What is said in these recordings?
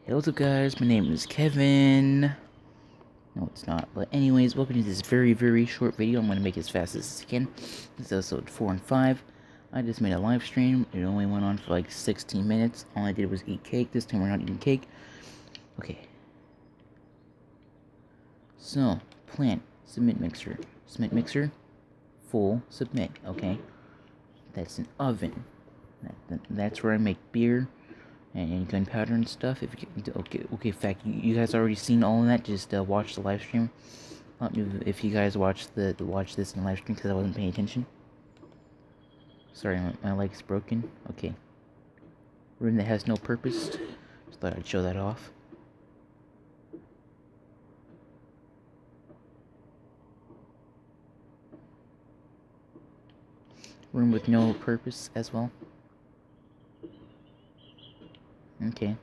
Hey, what's up guys, my name is Kevin. No, it's not, but anyways, welcome to this very short video. I'm going to make it as fast as I can. This is episode 4 and 5. I just made a live stream. It only went on for like 16 minutes. All I did was eat cake. This time we're not eating cake. Okay. So, plant, submit mixer. Submit mixer, full, submit, okay? That's an oven. That's where I make beer and gunpowder and stuff. If you, okay. In fact, you guys already seen all of that. Just watch the live stream. If you guys watch this in the live stream because I wasn't paying attention. Sorry, my leg's broken. Okay. Room that has no purpose. Just thought I'd show that off. Room with no purpose as well. Okay.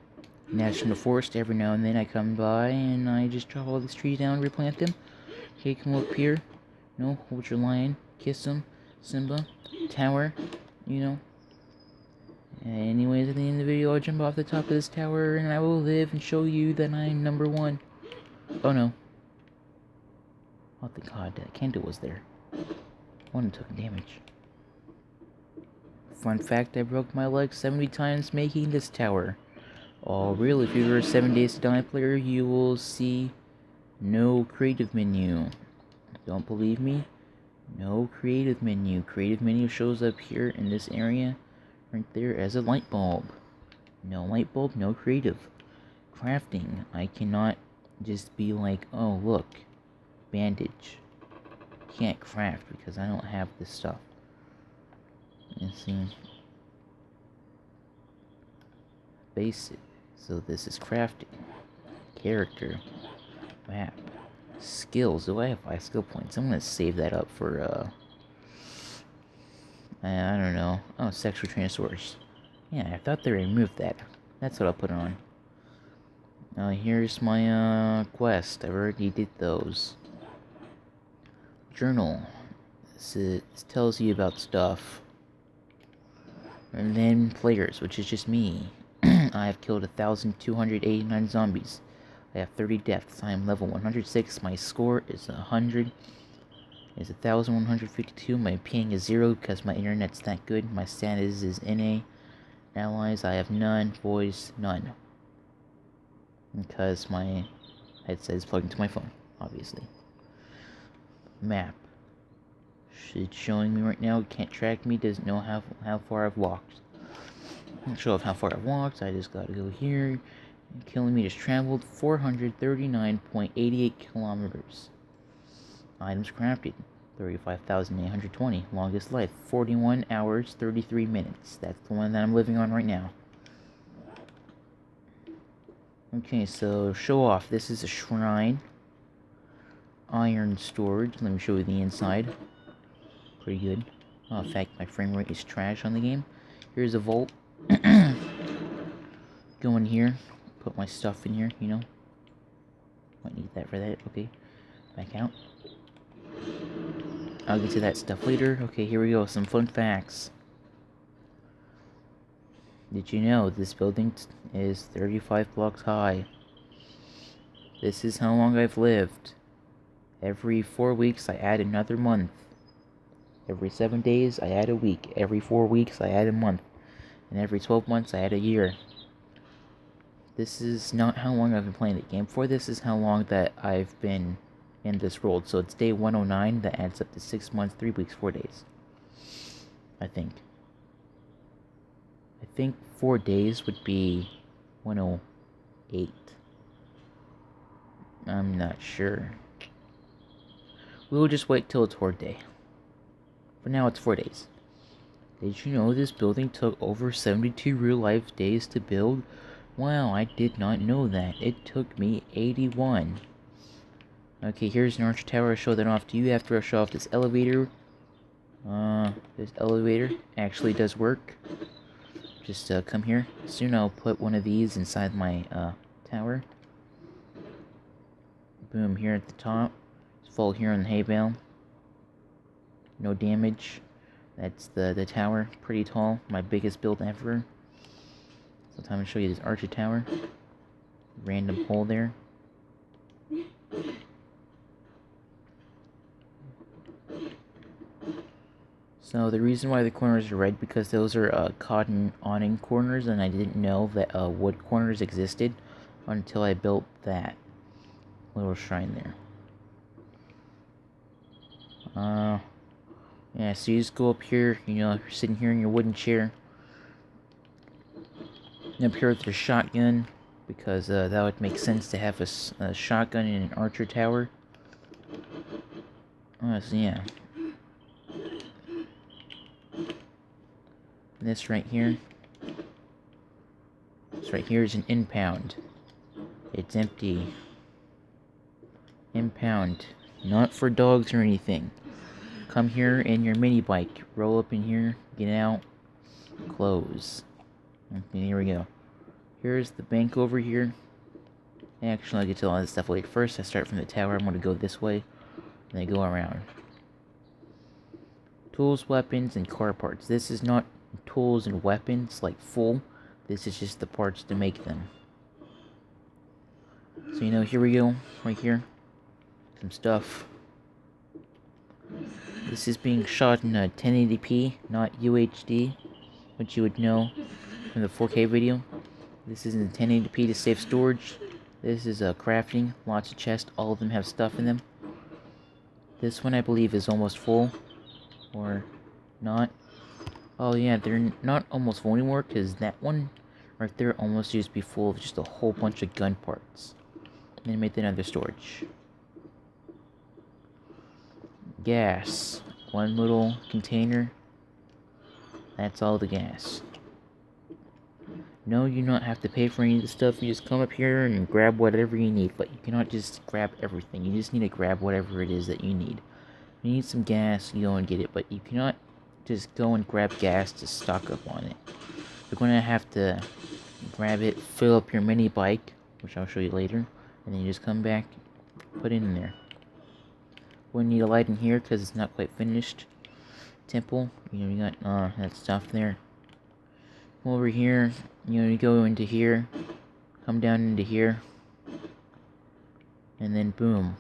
National Forest, every now and then I come by and I just chop all these trees down and replant them. Okay, come up here. No, hold your lion. Kiss him. Simba. Tower. You know. Anyways, at the end of the video, I'll jump off the top of this tower and I will live and show you that I'm number one. Oh no. Oh, thank God, that candle was there. One took damage. Fun fact, I broke my leg 70 times making this tower. Oh, really? If you're a 7 Days to Die player, you will see no creative menu. Don't believe me? No creative menu. Creative menu shows up here in this area, right there, as a light bulb. No light bulb, no creative. Crafting. I cannot just be like, oh, look, bandage. Can't craft because I don't have this stuff. Let's see. Basic. So this is crafting. Character. Map. Skills. Do I have 5 skill points? I'm gonna save that up for I don't know. Oh, sexual transfers. Yeah, I thought they removed that. That's what I'll put on. Now here's my quest. I already did those. Journal. This tells you about stuff. And then players, which is just me. I have killed 1,289 zombies. I have 30 deaths. I am level 106. My score is 100. Is 1,152. My ping is 0 because my internet's that good. My status is NA. Allies, I have none. Boys, none. Because my headset is plugged into my phone, obviously. Map. It's showing me right now. It can't track me. Doesn't know how far I've walked. Doesn't show how far I've walked. I just gotta go here. Kilometers traveled 439.88 kilometers. Items crafted 35,820. Longest life 41 hours 33 minutes. That's the one that I'm living on right now. Okay, so show off. This is a shrine. Iron storage. Let me show you the inside. Pretty good. Oh, in fact, my frame rate is trash on the game. Here's a vault. Go in here. Put my stuff in here, you know. Might need that for that. Okay. Back out. I'll get to that stuff later. Okay, here we go. Some fun facts. Did you know this building is 35 blocks high? This is how long I've lived. Every 4 weeks, I add another month. Every 7 days, I add a week. Every 4 weeks, I add a month. And every 12 months, I add a year. This is not how long I've been playing the game for. This is how long that I've been in this world. So it's day 109. That adds up to 6 months, 3 weeks, 4 days. I think 4 days would be 108. I'm not sure. We'll just wait till it's Horde Day. For now, it's 4 days. Did you know this building took over 72 real-life days to build? Wow, I did not know that. It took me 81. Okay, here's an archer tower. I'll show that off to you after I show off this elevator. This elevator actually does work. Just come here. Soon I'll put one of these inside my tower. Boom, here at the top. Just fall here on the hay bale. No damage. That's the tower. Pretty tall. My biggest build ever. So time to show you this archer tower. random hole there. So the reason why the corners are red, because those are cotton awning corners, and I didn't know that wood corners existed until I built that little shrine there. Yeah, so you just go up here, you know, if you're sitting here in your wooden chair, up here with your shotgun, because that would make sense to have a shotgun in an archer tower. So yeah. This right here is an impound. It's empty. Impound. Not for dogs or anything. Come here in your mini bike. Roll up in here. Get out. Close. Okay, here we go. Here's the bank over here. Actually, I'll get to all this stuff later. First, I start from the tower. I'm going to go this way. And I go around. Tools, weapons, and car parts. This is not tools and weapons, like full. This is just the parts to make them. So, you know, here we go. Right here. Some stuff. This is being shot in 1080p, not UHD, which you would know from the 4K video. This is in 1080p to save storage. This is crafting, lots of chests, all of them have stuff in them. This one I believe is almost full, or not. Oh yeah, they're not almost full anymore, because that one right there almost used to be full of just a whole bunch of gun parts. And then made another storage. Gas. One little container. That's all the gas. No, you don't have to pay for any of the stuff. You just come up here and grab whatever you need. But you cannot just grab everything. You just need to grab whatever it is that you need. If you need some gas, you go and get it. But you cannot just go and grab gas to stock up on it. You're going to have to grab it, fill up your mini bike, which I'll show you later. And then you just come back, put it in there. We need a light in here because it's not quite finished. Temple, you know, you got that stuff there. Come over here, you know, you go into here, come down into here, and then boom,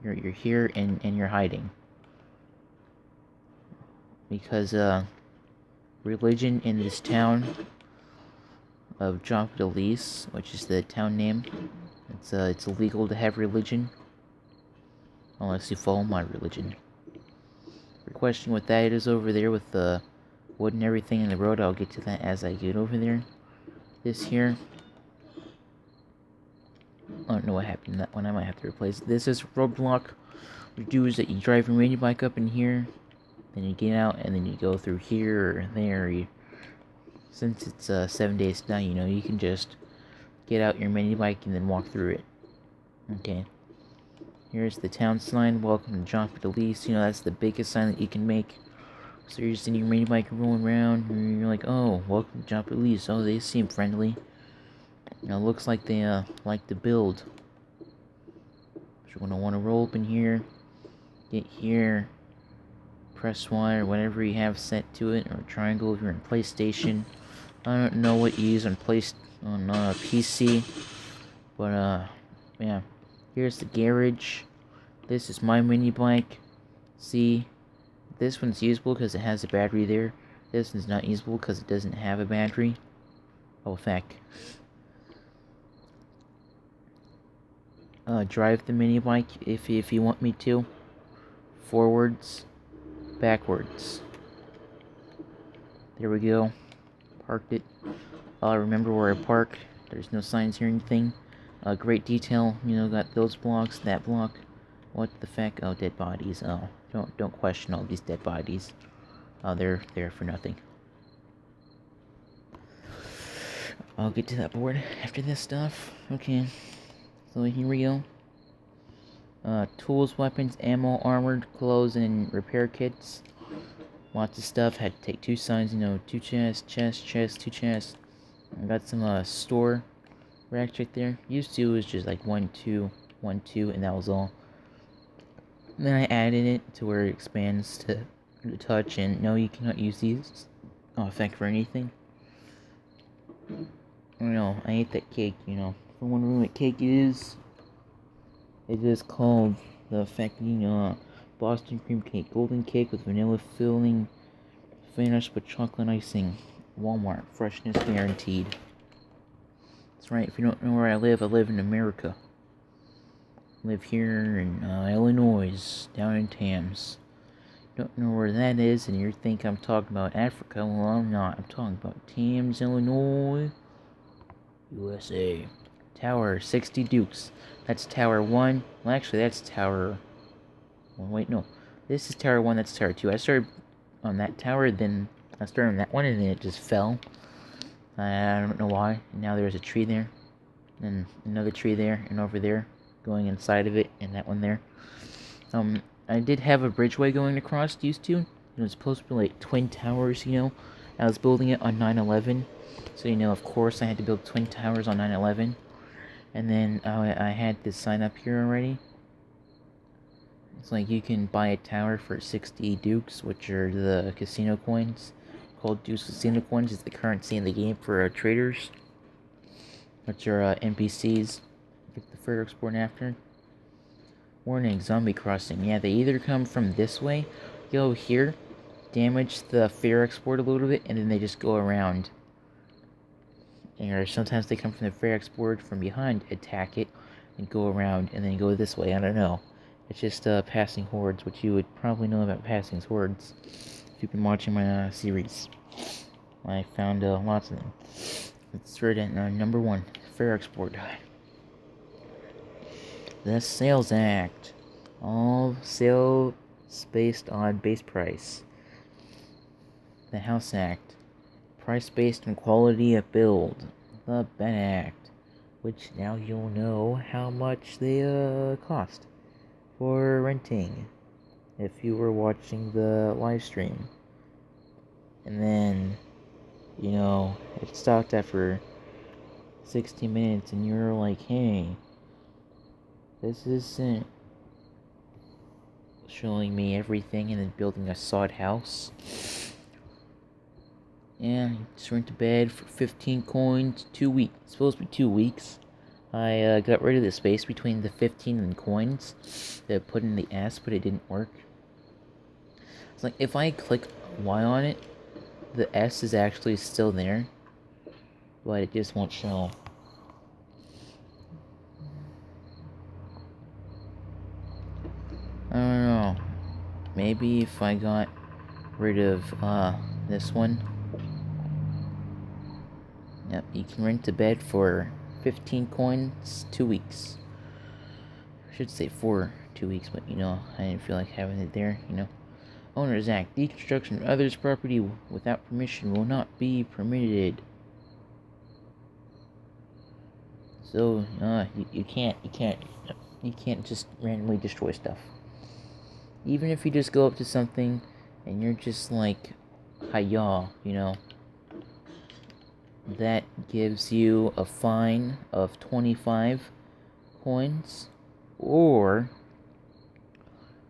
you're here and you're hiding. Because religion in this town of Elise, which is the town name, it's illegal to have religion. Unless you follow my religion. If you're questioning what that is over there with the wood and everything in the road, I'll get to that as I get over there. This here. I don't know what happened to that one. I might have to replace it. This is roadblock. What you do is that you drive your mini bike up in here. Then you get out and then you go through here or there. Since it's 7 days now, you know, you can just get out your mini bike and then walk through it. Okay. Here's the town sign, welcome to Elise. You know, that's the biggest sign that you can make. So you're just in your mini bike rolling around, and you're like, oh, welcome to Elise. Oh, they seem friendly. You know, looks like they like to build. So you're going to want to roll up in here, get here, press Y or whatever you have set to it, or triangle if you're in PlayStation. I don't know what you use on PC, but yeah. Here's the garage. This is my mini bike. See, this one's usable because it has a battery there. This one's not usable because it doesn't have a battery. Oh, feck. Drive the mini bike if you want me to. Forwards, backwards. There we go. Parked it. Remember where I park. There's no signs here or anything. Great detail, you know, got those blocks, that block. What the feck? Oh, dead bodies. Oh, don't question all these dead bodies. They're there for nothing. I'll get to that board after this stuff. Okay, so here we go. Tools, weapons, ammo, armored, clothes, and repair kits. Lots of stuff. Had to take 2 signs, you know, 2 chests, chest, 2 chests. I got some store racks right there. Used to was just like 1, 2, 1, 2, and that was all. And then I added it to where it expands to touch, and no, you cannot use these effect for anything. I don't know, I ate that cake, you know, For wondering what cake it is called the fucking Boston cream cake. Golden cake with vanilla filling, finished with chocolate icing. Walmart. Freshness guaranteed. That's right. If you don't know where I live in America. I live here in Illinois, down in Tams. Don't know where that is, and you think I'm talking about Africa. Well, I'm not. I'm talking about Tams, Illinois, USA. Tower 60 Dukes. That's Tower 1. Well, actually, that's Tower 1. Wait, no. This is Tower 1, that's Tower 2. I started on that tower, then I started on that one, and then it just fell. I don't know why. And now there's a tree there, and another tree there, and over there, going inside of it, and that one there. I did have a bridgeway going across, used to. It was supposed to be like twin towers, you know. I was building it on 9/11, so you know, of course, I had to build twin towers on 9/11. And then I had this sign up here already. It's like you can buy a tower for 60 Dukes, which are the casino coins. Called Dukes Casino coins is the currency in the game for traders, which are NPCs. Get the fair export after. Warning, zombie crossing. Yeah, they either come from this way, go here, damage the fair export a little bit, and then they just go around. Or sometimes they come from the fair export from behind, attack it, and go around, and then go this way. I don't know. It's just passing hordes, which you would probably know about passing hordes if you've been watching my series. I found lots of them. Let's read it. Number 1, fair export. The Sales Act. All sales based on base price. The House Act. Price based on quality of build. The Bed Act, which now you'll know how much they cost for renting if you were watching the live stream. And then, you know, it stopped after 60 minutes and you're like, hey, this isn't showing me everything and then building a sod house. And just went to bed for 15 coins, 2 weeks. It's supposed to be 2 weeks. I got rid of the space between the 15 and coins that I put in the S, but it didn't work. It's like if I click Y on it, the S is actually still there, but it just won't show. I don't know. Maybe if I got rid of this one. Yep, you can rent a bed for 15 coins, 2 weeks. I should say for 2 weeks, but you know, I didn't feel like having it there, you know. Owners Act. Deconstruction of others' property without permission will not be permitted. So, you can't just randomly destroy stuff. Even if you just go up to something and you're just like, hi-ya, you know. That gives you a fine of 25 coins or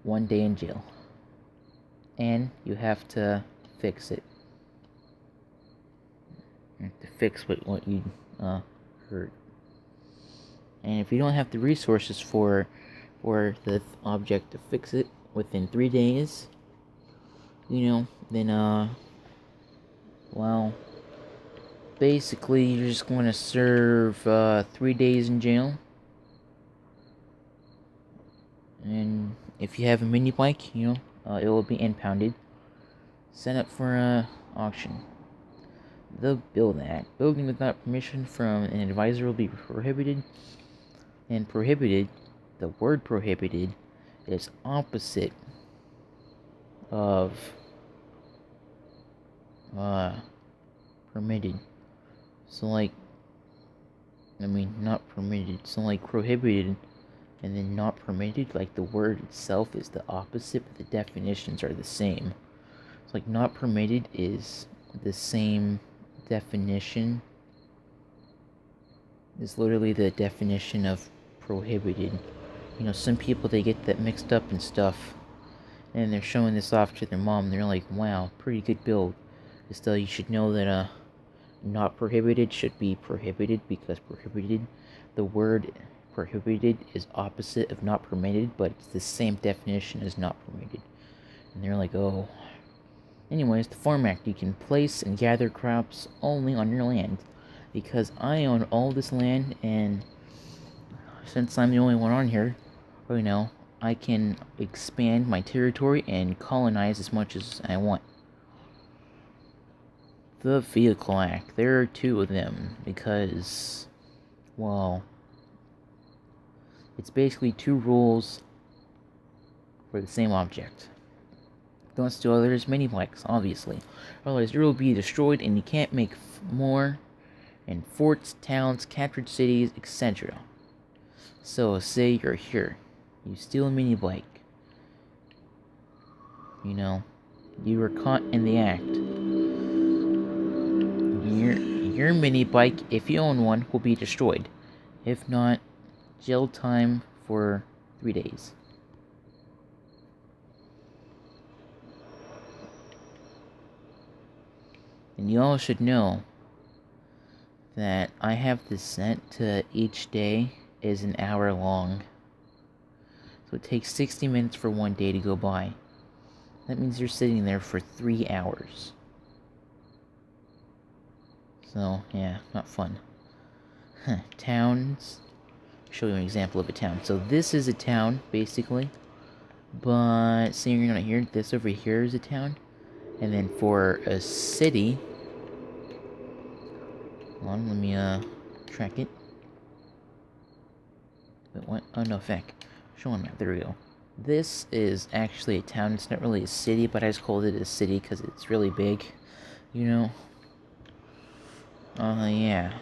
1 day in jail. And you have to fix it. You have to fix what you hurt. And if you don't have the resources for the object to fix it within 3 days, you know, then well, basically, you're just going to serve 3 days in jail. And if you have a mini bike, you know, it will be impounded. Set up for auction. The Build Act. Building without permission from an advisor will be prohibited. And prohibited, the word prohibited, is opposite of permitted. So like, I mean, not permitted. So like prohibited and then not permitted, like the word itself is the opposite, but the definitions are the same. It's like not permitted is the same definition. It's literally the definition of prohibited. You know, some people, they get that mixed up and stuff. And they're showing this off to their mom. And they're like, wow, pretty good build. Still, you should know that, not prohibited should be prohibited, because prohibited, the word prohibited is opposite of not permitted, but it's the same definition as not permitted. And they're like, oh. Anyways, the Farm Act, you can place and gather crops only on your land. Because I own all this land, and since I'm the only one on here, I can expand my territory and colonize as much as I want. The Vehicle Act, there are two of them, because, well, it's basically two rules for the same object. Don't steal others' mini bikes, obviously. Otherwise, it will be destroyed and you can't make more in forts, towns, captured cities, etc. So, say you're here. You steal a mini bike. You were caught in the act. Your mini bike, if you own one, will be destroyed. If not, jail time for 3 days. And you all should know that I have this set to each day is an hour long. So it takes 60 minutes for one day to go by. That means you're sitting there for 3 hours. So, yeah, not fun. Towns. I'll show you an example of a town. So this is a town, basically. But, say you're not here, this over here is a town. And then for a city... Hold on, let me, track it. Wait, what? Oh, no, feck. Show on map, there we go. This is actually a town. It's not really a city, but I just called it a city because it's really big. Yeah. And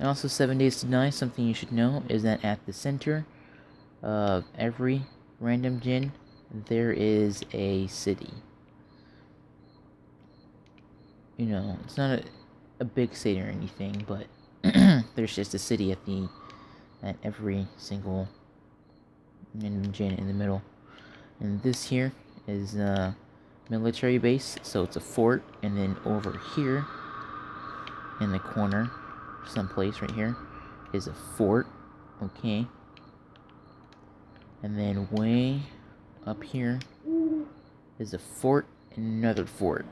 also, 7 days to die, something you should know is that at the center of every random gen, there is a city. It's not a big city or anything, but there's just a city at every single random gen in the middle. And this here is a military base, so it's a fort, and then over here in the corner, someplace right here, is a fort, okay? And then way up here is a fort and another fort.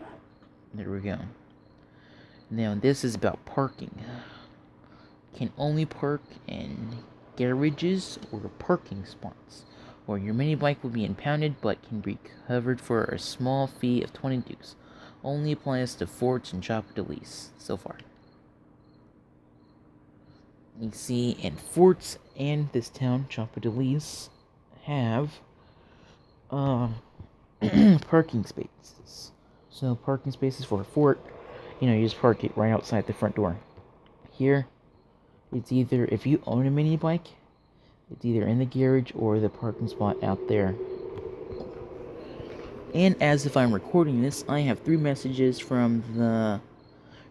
There we go. Now this is about parking. Can only park in garages or parking spots, or your mini bike will be impounded but can be covered for a small fee of 20 dukes. Only applies to forts and Chapa de Lease so far. You see, in forts and this town, Chapa de Lease, have parking spaces. So parking spaces for a fort, you just park it right outside the front door. Here, it's either, if you own a mini bike, it's either in the garage or the parking spot out there. And as if I'm recording this, I have 3 messages from the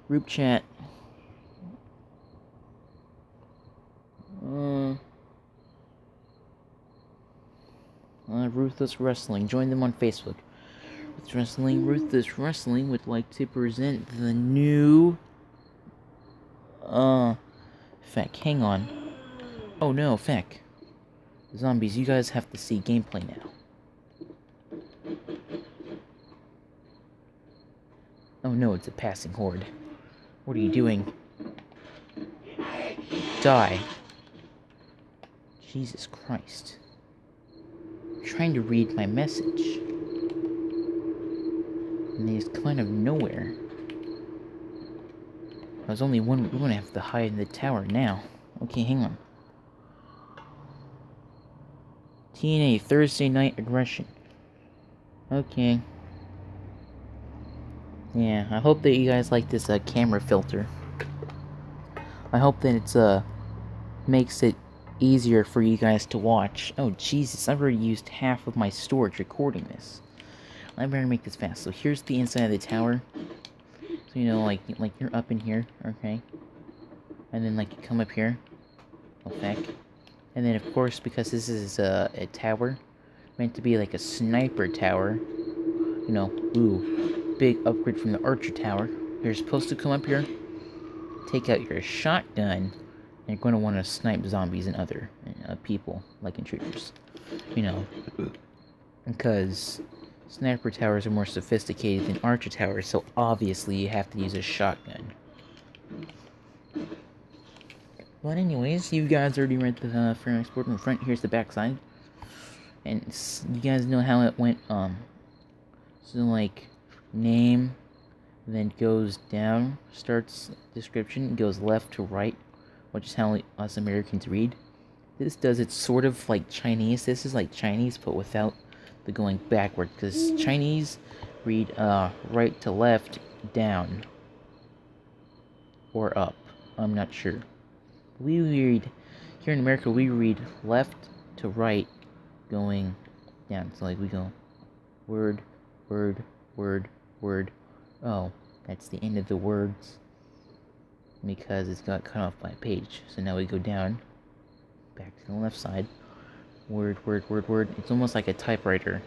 group chat. Ruthless Wrestling. Join them on Facebook. Ruthless Wrestling would like to present the new... Feck, hang on. Oh no, feck. Zombies, you guys have to see gameplay now. Oh no, it's a passing horde. What are you doing? Die. Jesus Christ. I'm trying to read my message. And they just come out of nowhere. There's only one. We're gonna have to hide in the tower now. Okay, hang on. TNA, Thursday night aggression. Okay. Yeah, I hope that you guys like this camera filter. I hope that it's makes it easier for you guys to watch. Oh Jesus, I've already used half of my storage recording this. I better make this fast. So here's the inside of the tower. So like you're up in here, okay? And then like you come up here. Oh feck. And then of course, because this is a tower meant to be like a sniper tower, ooh, big upgrade from the archer tower. You're supposed to come up here take out your shotgun, and you're going to want to snipe zombies and other people, like intruders. You know, because sniper towers are more sophisticated than archer towers, so obviously you have to use a shotgun. But anyways, you guys already read the front export in the front. Here's the back side. And you guys know how it went, so like, name, then goes down, starts description, goes left to right, which is how us Americans read. This does it sort of like Chinese. This is like Chinese, but without the going backward, because Chinese read, right to left, down, or up. I'm not sure. We read, here in America, we read left to right, going down. So like we go word, word, word, word. Oh, that's the end of the words because it's got cut off by a page. So now we go down, back to the left side. Word, word, word, word. It's almost like a typewriter.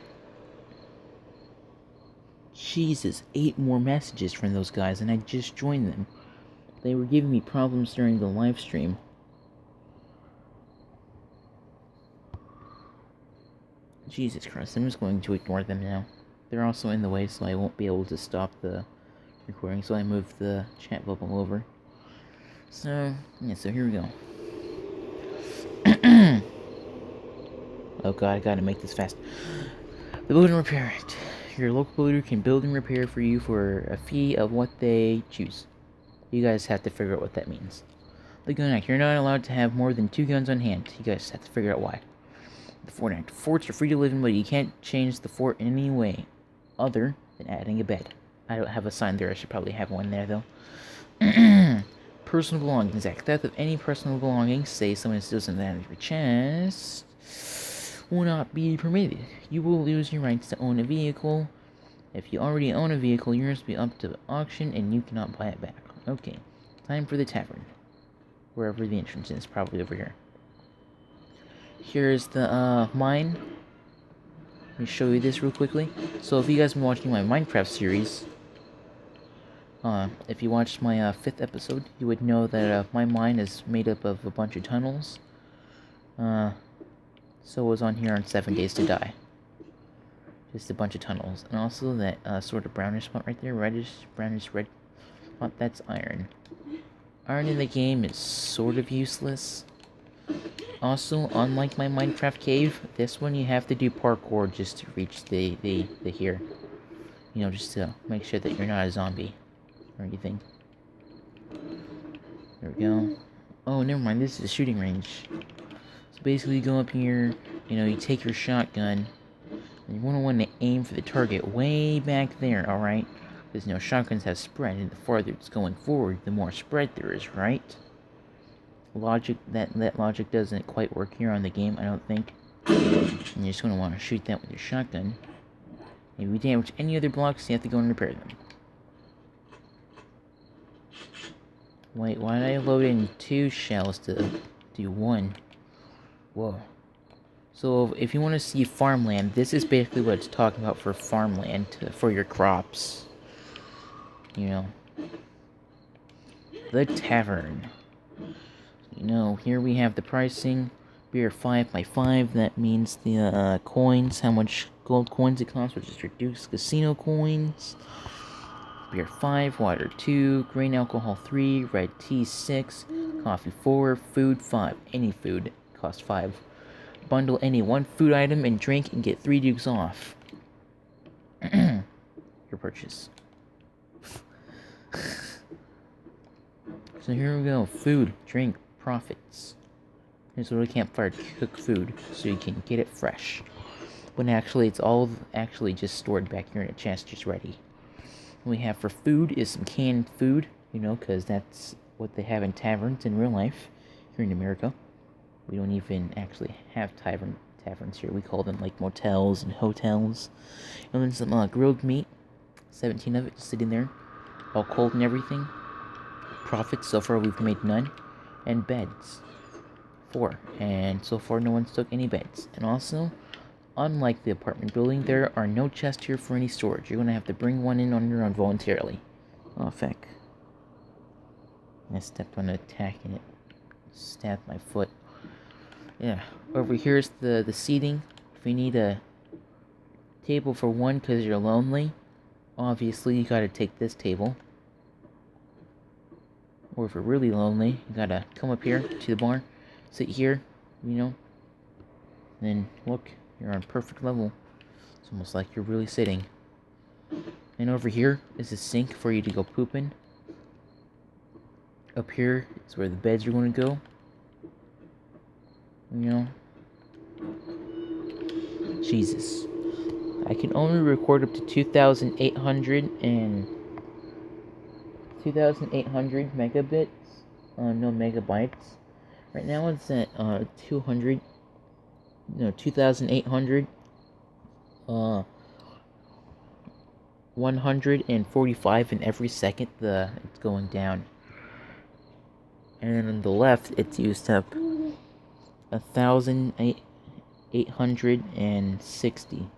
Jesus, 8 more messages from those guys, and I just joined them. They were giving me problems during the live stream. Jesus Christ, I'm just going to ignore them now. They're also in the way, so I won't be able to stop the recording, so I moved the chat bubble over. So, yeah, so here we go. Oh god, I gotta make this fast. The build and repair it. Your local builder can build and repair for you for a fee of what they choose. You guys have to figure out what that means. The gun act. You're not allowed to have more than 2 guns on hand. You guys have to figure out why. The fort act. Forts are free to live in, but you can't change the fort in any way other than adding a bed. I don't have a sign there. I should probably have one there, though. Personal belongings act. Theft of any personal belongings, say someone steals something out of your chest, will not be permitted. You will lose your rights to own a vehicle. If you already own a vehicle, yours will be up to auction and you cannot buy it back. Okay, time for the tavern. Wherever the entrance is, probably over here. Here's the mine. Let me show you this real quickly. So if you guys have been watching my Minecraft series, if you watched my 5th episode, you would know that my mine is made up of a bunch of tunnels. So it was on here on 7 Days to Die. Just a bunch of tunnels. And also that sort of brownish spot right there, reddish, brownish red spot, that's iron. Iron in the game is sort of useless. Also, unlike my Minecraft cave, this one you have to do parkour just to reach the here. You know, just to make sure that you're not a zombie or anything. There we go. Oh, never mind, this is a shooting range. So basically you go up here, you know, you take your shotgun, and you want to aim for the target way back there, alright? Because, you know, shotguns have spread, and the farther it's going forward, the more spread there is, right? Logic, that logic doesn't quite work here on the game, I don't think. And you're just going to want to shoot that with your shotgun. If you damage any other blocks, you have to go and repair them. Wait, why did I load in 2 shells to do 1? Whoa. So, if you want to see farmland, this is basically what it's talking about for farmland, for your crops. You know. The tavern. You know, here we have the pricing. Beer 5x5, that means the coins, how much gold coins it costs, which is reduced casino coins. Beer 5, water 2, grain alcohol 3, red tea 6, coffee 4, food 5. Any food costs 5. Bundle any 1 food item and drink and get 3 dukes off. Your purchase. So here we go. Food, drink, profits. Here's a little campfire to cook food so you can get it fresh. When actually it's all actually just stored back here in a chest just ready. What we have for food is some canned food, you know, because that's what they have in taverns in real life here in America. We don't even actually have taverns here. We call them like motels and hotels. And then some grilled meat, 17 of it just sitting there, all cold and everything. Profits, so far we've made none. And beds, 4. And so far no one's took any beds. And also, unlike the apartment building, there are no chests here for any storage. You're going to have to bring one in on your own voluntarily. Oh, feck. I stepped on an attack and it stabbed my foot. Yeah, over here's the seating. If you need a table for one because you're lonely, obviously you gotta take this table. Or if you're really lonely, you gotta come up here to the bar, sit here, you know. Then look, you're on perfect level. It's almost like you're really sitting. And over here is a sink for you to go pooping. Up here is where the beds are going to go. You know. Jesus. I can only record up to 2,800 megabits. No megabytes. Right now it's at 2,800. 145 in every second it's going down. And then on the left it's used up 1,860.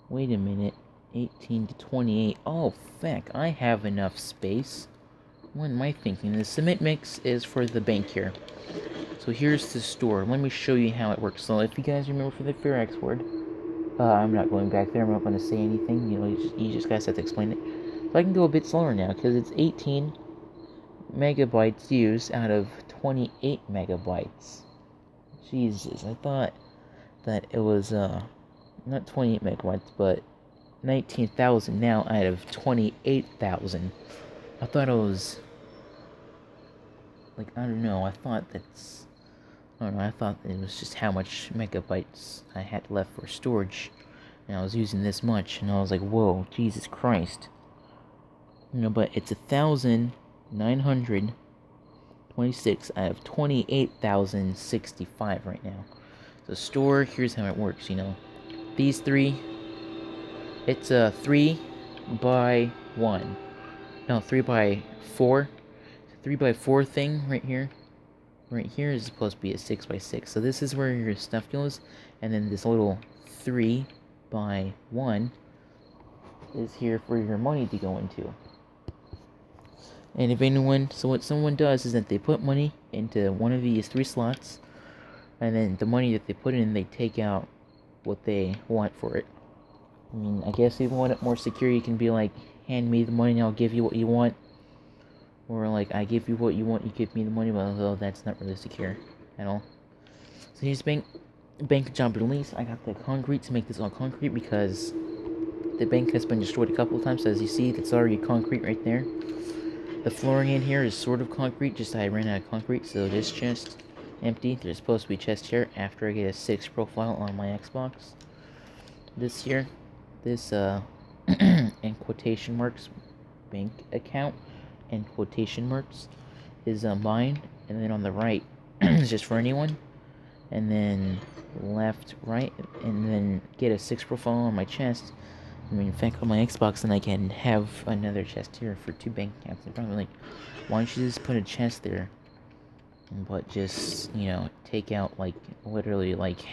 Wait a minute. 18 to 28. Oh, feck, I have enough space. What am I thinking? The cement mix is for the bank here. So here's the store. Let me show you how it works. So if you guys remember for the Fear word, I'm not going back there. I'm not going to say anything. You know, you just guys have to explain it. So I can go a bit slower now because it's 18 megabytes used out of 28 megabytes. Jesus, I thought that it was not 28 megabytes, but 19,000 now out of 28,000. I thought it was like, I don't know. I thought it was just how much megabytes I had left for storage, and I was using this much, and I was like, whoa, Jesus Christ. You know, but it's 1,926 out of 28,065 right now. So store, here's how it works, you know. These three, it's a 3 by 1. No, 3 by 4. 3 by 4 thing right here. Right here is supposed to be a 6 by 6. So this is where your stuff goes. And then this little 3 by 1 is here for your money to go into. And if anyone, so what someone does is that they put money into one of these 3 slots. And then the money that they put in, they take out what they want for it. I mean, I guess if you want it more secure, you can be like, hand me the money and I'll give you what you want. Or like, I give you what you want, you give me the money, but although that's not really secure at all. So here's bank job release. I got the concrete to make this all concrete because the bank has been destroyed a couple of times. So as you see, it's already concrete right there. The flooring in here is sort of concrete, just I ran out of concrete, so this chest empty. There's supposed to be a chest here after I get a 6 profile on my Xbox. This here, this in quotation marks bank account in quotation marks is mine, and then on the right is just for anyone, and then left, right, and then get a 6 profile on my chest. I mean, in fact, on my Xbox, then I can have another chest here for 2 bank accounts. I'm probably like, why don't you just put a chest there, but just, you know, take out like literally like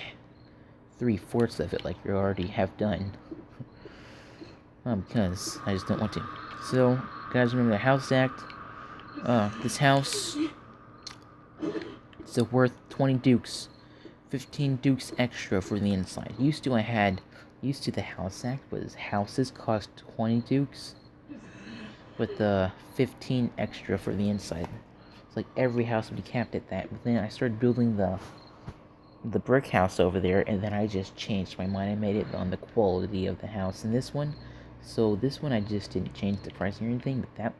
3/4 of it, like you already have done. Because I just don't want to. So, guys, remember the House Act. This house is worth 20 dukes. 15 dukes extra for the inside. Used to the House Act was houses cost 20 dukes with the 15 extra for the inside. It's like every house would be capped at that. But then I started building the brick house over there, and then I just changed my mind. I made it on the quality of the house. And this one, so this one I just didn't change the price or anything, but that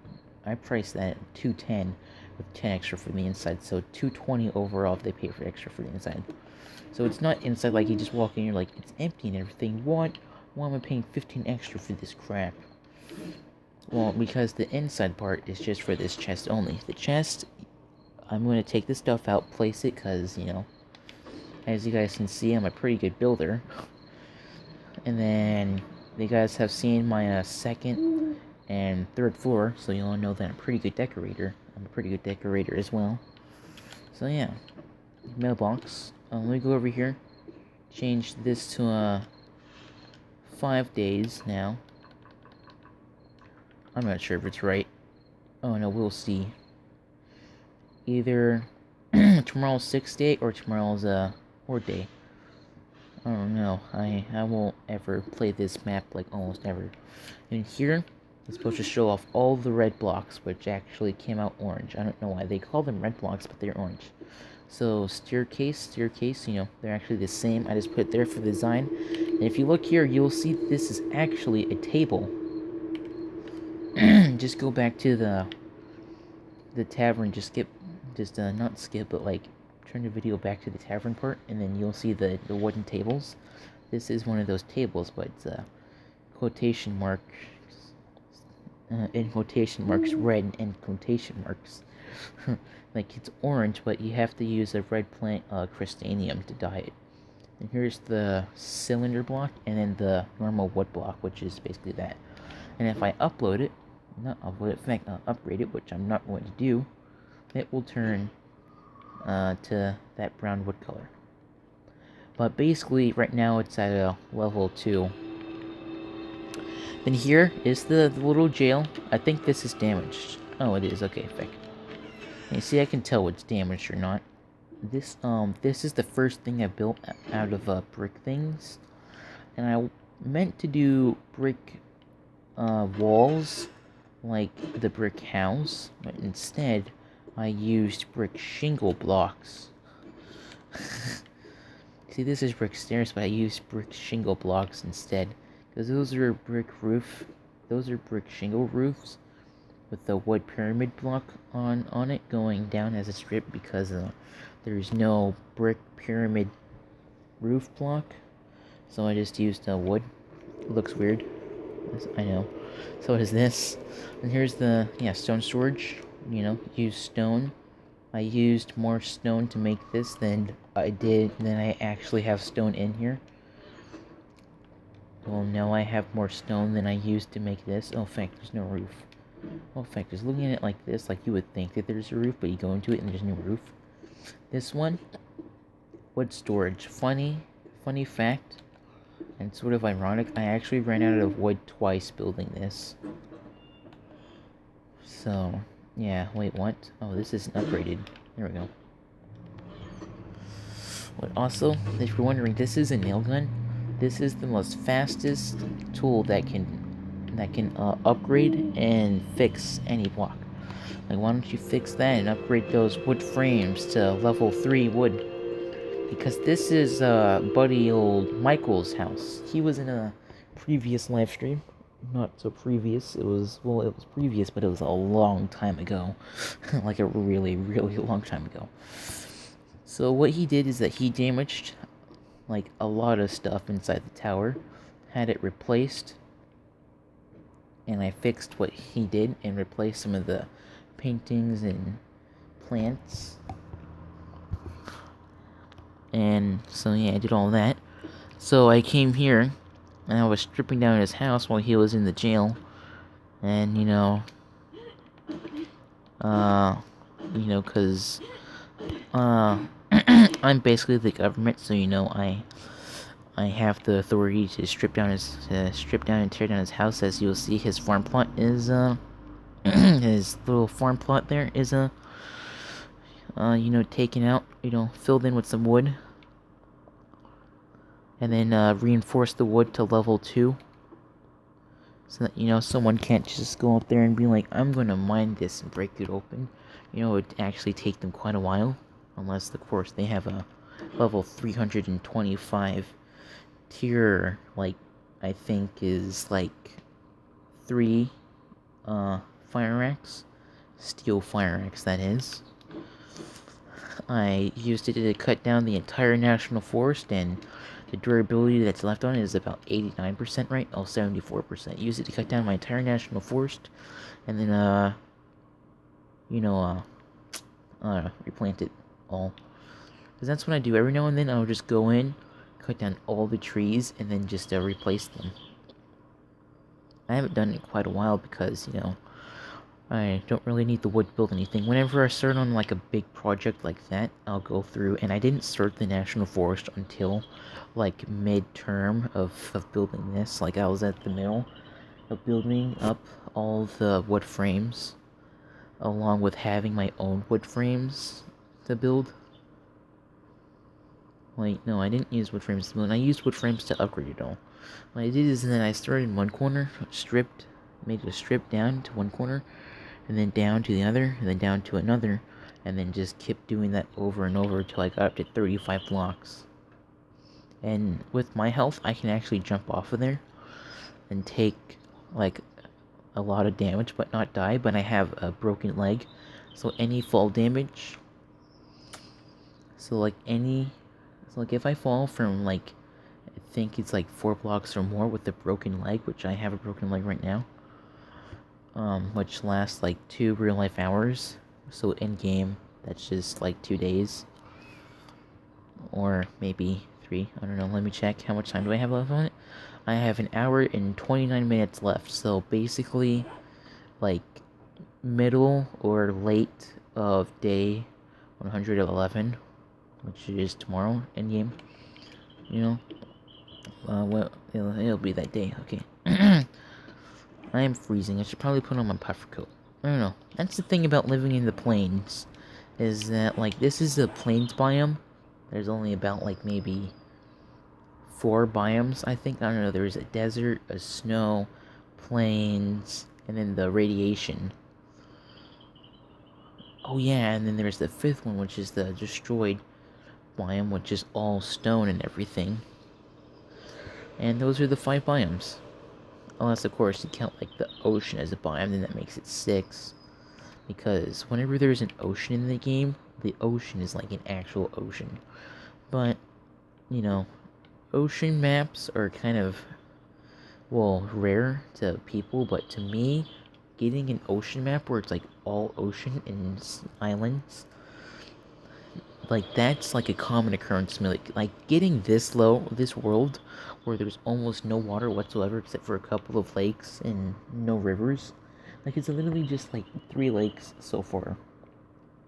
I priced that at 210 with 10 extra for the inside. So 220 overall if they pay for extra for the inside. So it's not inside like you just walk in, you're like, it's empty and everything. What? Why am I paying 15 extra for this crap? Well, because the inside part is just for this chest only. The chest, I'm going to take this stuff out, place it, because, you know, as you guys can see, I'm a pretty good builder. And then you guys have seen my second and third floor, so you'll know that I'm a pretty good decorator. I'm a pretty good decorator as well. So yeah, mailbox. Let me go over here. Change this to 5 days now. I'm not sure if it's right. Oh no, we'll see. Either tomorrow's 6th day or tomorrow's 4th day. I don't know. I won't ever play this map, like almost ever. And here, it's supposed to show off all the red blocks, which actually came out orange. I don't know why they call them red blocks, but they're orange. So staircase, you know, they're actually the same. I just put it there for the design. And if you look here, you'll see this is actually a table. Just go back to the tavern. Not skip, but like turn the video back to the tavern part, and then you'll see the wooden tables. This is one of those tables, but it's quotation marks, in quotation marks, red in quotation marks. Like it's orange, but you have to use a red plant crystanium to dye it. And here's the cylinder block, and then the normal wood block, which is basically that. And if I upload it, not upload it, in fact, upgrade it, which I'm not going to do, it will turn to that brown wood color. But basically, right now it's at a level 2. Then here is the little jail. I think this is damaged. Oh, it is. Okay, perfect. You see, I can tell what's damaged or not. This is the first thing I built out of brick things, and I meant to do brick walls like the brick house, but instead I used brick shingle blocks. See, this is brick stairs, but I used brick shingle blocks instead, because those are brick shingle roofs with the wood pyramid block on it going down as a strip, because there's no brick pyramid roof block, so I just used wood. It looks weird, I know. So what is this? And here's the stone storage. You know, use stone. I used more stone to make this than I actually have stone in here. Well, now I have more stone than I used to make this. Oh, fact, there's no roof. Oh, fact, just looking at it like this, like you would think that there's a roof, but you go into it and there's no roof. This one, wood storage. Funny fact, and sort of ironic, I actually ran out of wood twice building this. So, yeah, wait, what? Oh, this isn't upgraded. There we go. But also, if you're wondering, this is a nail gun. This is the most fastest tool that can upgrade and fix any block. Like, why don't you fix that and upgrade those wood frames to level 3 wood? Because this is buddy old Michael's house. He was in a previous live stream. Not so previous. It was previous, but it was a long time ago. Like a really, really long time ago. So what he did is that he damaged like a lot of stuff inside the tower, had it replaced, and I fixed what he did and replaced some of the paintings and plants. And so yeah, I did all that. So I came here and I was stripping down his house while he was in the jail. And cause I'm basically the government, so I have the authority to strip down and tear down his house. As you'll see, his farm plot is his little farm plot there is taken out, filled in with some wood, and then reinforce the wood to level 2, so that someone can't just go up there and be like, I'm gonna mine this and break it open. It would actually take them quite a while, unless of course they have a level 325 tier, like I think is like 3 fire axe, steel fire axe that is. I used it to cut down the entire national forest, and the durability that's left on it is about 89%, right? Oh, 74%. Used it to cut down my entire national forest, and then, replant it all. Because that's what I do. Every now and then I'll just go in, cut down all the trees, and then just replace them. I haven't done it in quite a while because, I don't really need the wood to build anything. Whenever I start on like a big project like that, I'll go through, and I didn't start the national forest until like mid-term of building this. Like I was at the middle of building up all the wood frames, along with having my own wood frames to build. Wait, no, I didn't use wood frames to build. I used wood frames to upgrade it all. What I did is then I started in one corner, made a strip down to one corner, and then down to the other, and then down to another, and then just kept doing that over and over until I got up to 35 blocks. And with my health, I can actually jump off of there and take, like, a lot of damage, but not die, but I have a broken leg, so any fall damage, so if I fall from, like, I think it's like 4 blocks or more with a broken leg, which I have a broken leg right now, which lasts like 2 real life hours, so in game, that's just like 2 days, or maybe 3, I don't know, let me check, how much time do I have left on it? I have an hour and 29 minutes left, so basically, like, middle or late of day 111, which is tomorrow in game, you know. Well, it'll be that day. Okay. I am freezing. I should probably put on my puffer coat. I don't know. That's the thing about living in the plains, is that, like, this is a plains biome. There's only about, like, maybe 4 biomes, I think. I don't know. There's a desert, a snow, plains, and then the radiation. Oh yeah, and then there's the 5th one, which is the destroyed biome, which is all stone and everything. And those are the 5 biomes. Unless, of course, you count, like, the ocean as a biome, then that makes it 6. Because whenever there's an ocean in the game, the ocean is like an actual ocean. But, you know, ocean maps are kind of, well, rare to people, but to me, getting an ocean map where it's, like, all ocean and islands, like, that's like a common occurrence to me. Like getting this world where there's almost no water whatsoever except for a couple of lakes and no rivers. Like, it's literally just like 3 lakes so far.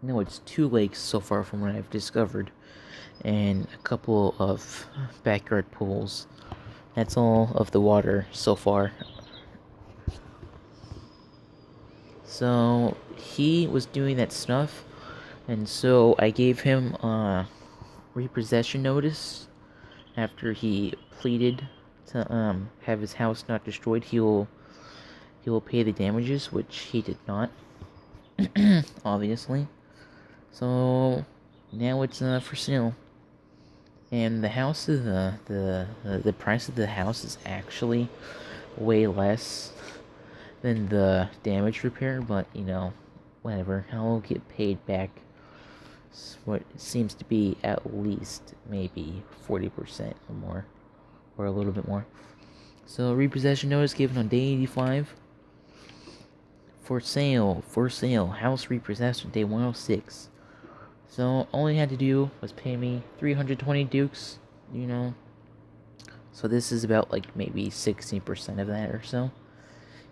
No, it's 2 lakes so far from what I've discovered, and a couple of backyard pools. That's all of the water so far. So he was doing that stuff, and so I gave him a repossession notice after he pleaded to have his house not destroyed. He will pay the damages, which he did not, obviously. So now it's for sale, and the house is the price of the house is actually way less than the damage repair, but you know, whatever. I'll get paid back what seems to be at least maybe 40% or more, or a little bit more. So repossession notice given on day 85. For sale, house repossessed on day 106. So all he had to do was pay me 320 dukes, you know. So this is about like maybe 16% of that or so.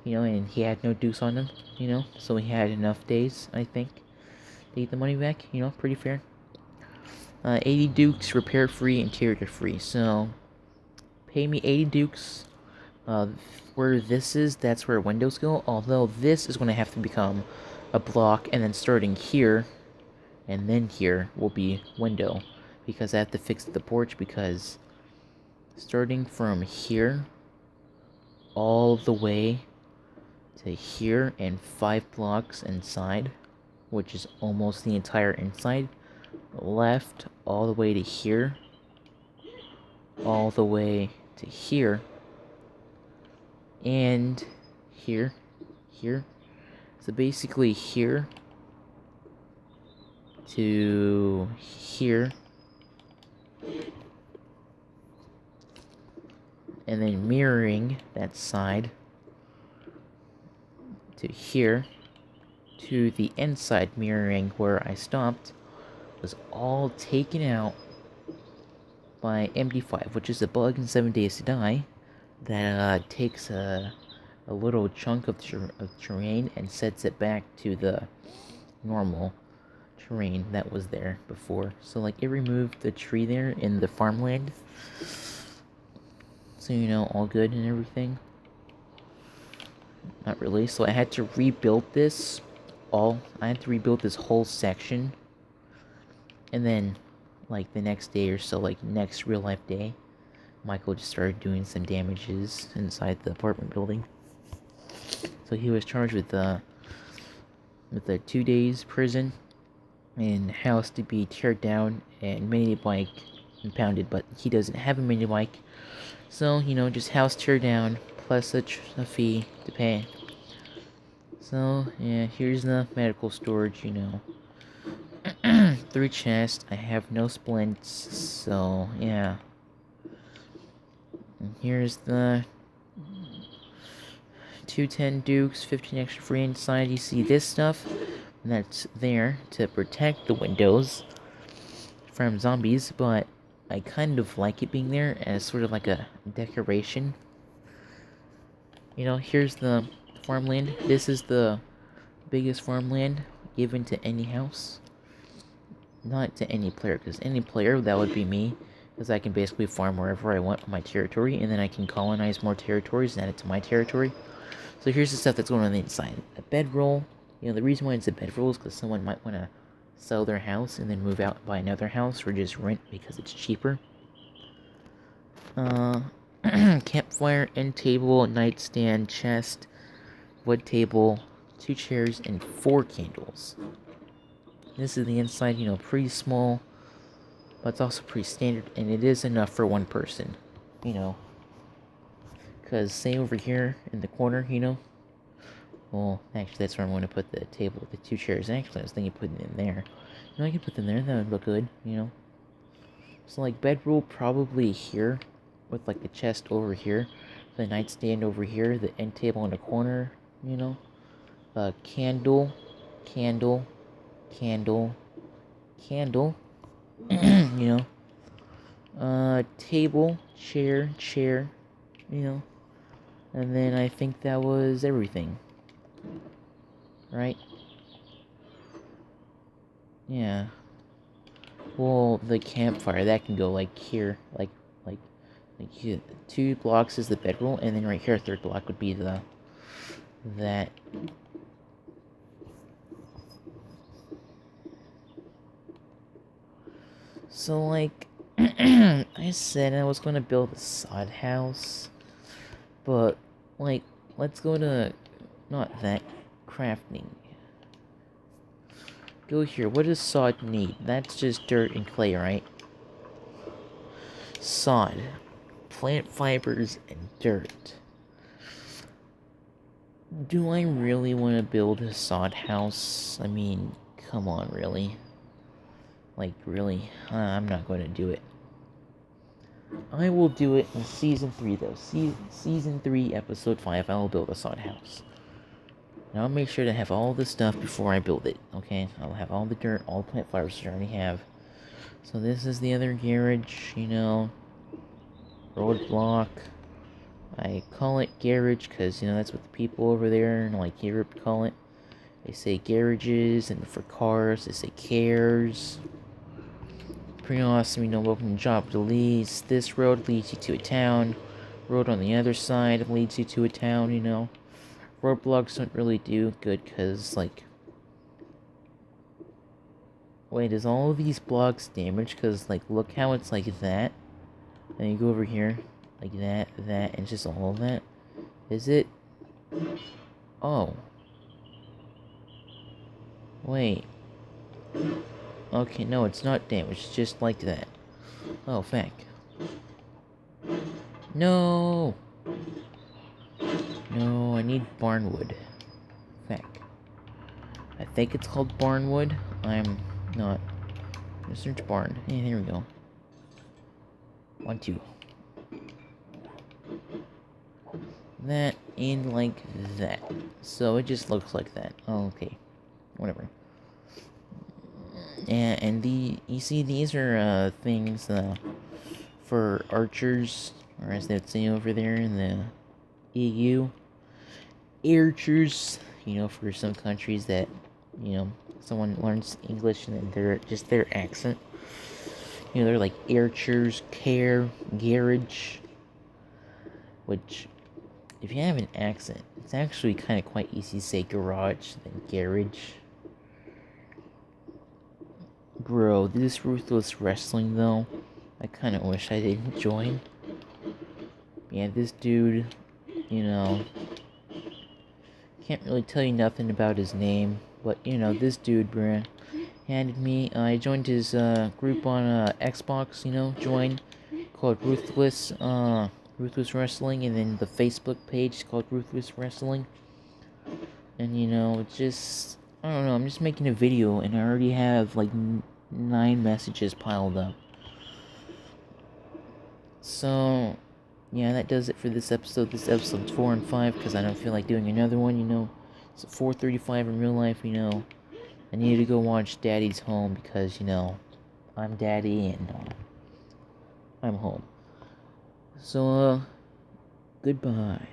You know, and he had no dukes on him, you know, so he had enough days, I think, to get the money back, you know, pretty fair. 80 dukes, repair free, interior free, so pay me 80 dukes. Where this is, that's where windows go, although this is going to have to become a block, and then starting here, and then here will be window, because I have to fix the porch, because starting from here all the way to here and 5 blocks inside, which is almost the entire inside, left all the way to here, all the way to here, and here, so basically here to here, and then mirroring that side to here, to the inside mirroring where I stopped, was all taken out by MD5, which is a bug in 7 Days to Die that takes a little chunk of terrain and sets it back to the normal terrain that was there before. So, like, it removed the tree there in the farmland, so, you know, all good and everything. Not really. So I had to rebuild this I had to rebuild this whole section. And then, like, the next day or so, like, next real life day, Michael just started doing some damages inside the apartment building. So he was charged with a 2 days prison and house to be teared down and mini bike impounded, but he doesn't have a mini bike. So, just house tear down plus a fee to pay. So, yeah, here's the medical storage, 3 chests. I have no splints, so, yeah. And here's the 210 Dukes, 15 extra free inside. You see this stuff? That's there to protect the windows from zombies, but I kind of like it being there as sort of like a decoration. Here's the farmland. This is the biggest farmland given to any house. Not to any player, because any player, that would be me, because I can basically farm wherever I want on my territory, and then I can colonize more territories and add it to my territory. So here's the stuff that's going on the inside. A bedroll. The reason why it's a bedroll is because someone might want to sell their house and then move out and buy another house, or just rent because it's cheaper. Campfire, end table, nightstand, chest, wood table, 2 chairs, and 4 candles. This is the inside, pretty small, but it's also pretty standard, and it is enough for one person, because say over here in the corner, well, actually that's where I'm going to put the table with the 2 chairs. Actually, I was thinking putting it in there. I can put them there, that would look good, So, like, bedroll probably here, with, like, the chest over here, the nightstand over here, the end table in the corner, candle, candle, candle, candle, table, chair, and then I think that was everything, right? Yeah. Well, the campfire, that can go, like, here, like here. 2 blocks is the bedroll, and then right here, 3rd block would be that. So, like, I said I was going to build a sod house, but, like, let's go to, not that, crafting. Go here. What does sod need? That's just dirt and clay, right? Sod. Plant fibers and dirt. Do I really want to build a sod house? I mean, come on, really? Like, really? I'm not going to do it. I will do it in Season 3, though. Season 3, Episode 5, I will build a sod house. And I'll make sure to have all the stuff before I build it, okay? I'll have all the dirt, all the plant fibers I already have. So this is the other garage, roadblock. I call it garage because, that's what the people over there in, like, Europe call it. They say garages, and for cars, they say cares. Pretty awesome, welcome to job to leads. This road leads you to a town. Road on the other side leads you to a town, Roadblocks don't really do good because, like... Wait, is all of these blocks damaged? Because, like, look how it's like that. Then you go over here, like that, and just all of that. Is it? Oh. Wait. Okay, no, it's not damaged. It's just like that. Oh, feck. No! No, I need barnwood. Feck. I think it's called barnwood. I'm not. Search barn. Hey, here we go. 1, 2. That and like that. So it just looks like that. Oh, okay. Whatever. And you see, these are things for archers, or as they'd say over there in the EU, archers. For some countries that someone learns English and then their accent. They're like archers, garage, which, if you have an accent, it's actually kind of quite easy to say garage than garage. Bro, this Ruthless Wrestling, though, I kind of wish I didn't join. Yeah, this dude, you know, can't really tell you nothing about his name, but, you know, this dude, bruh, handed me, I joined his, group on, Xbox, you know, join, called Ruthless Wrestling, and then the Facebook page called Ruthless Wrestling, and, you know, it's just, I don't know, I'm just making a video, and I already have, like, 9 messages piled up. So, yeah, that does it for this episode. This episode's 4 and 5, because I don't feel like doing another one, you know. It's 4:35 in real life, you know. I need to go watch Daddy's Home, because, you know, I'm Daddy, and, I'm home. So, goodbye.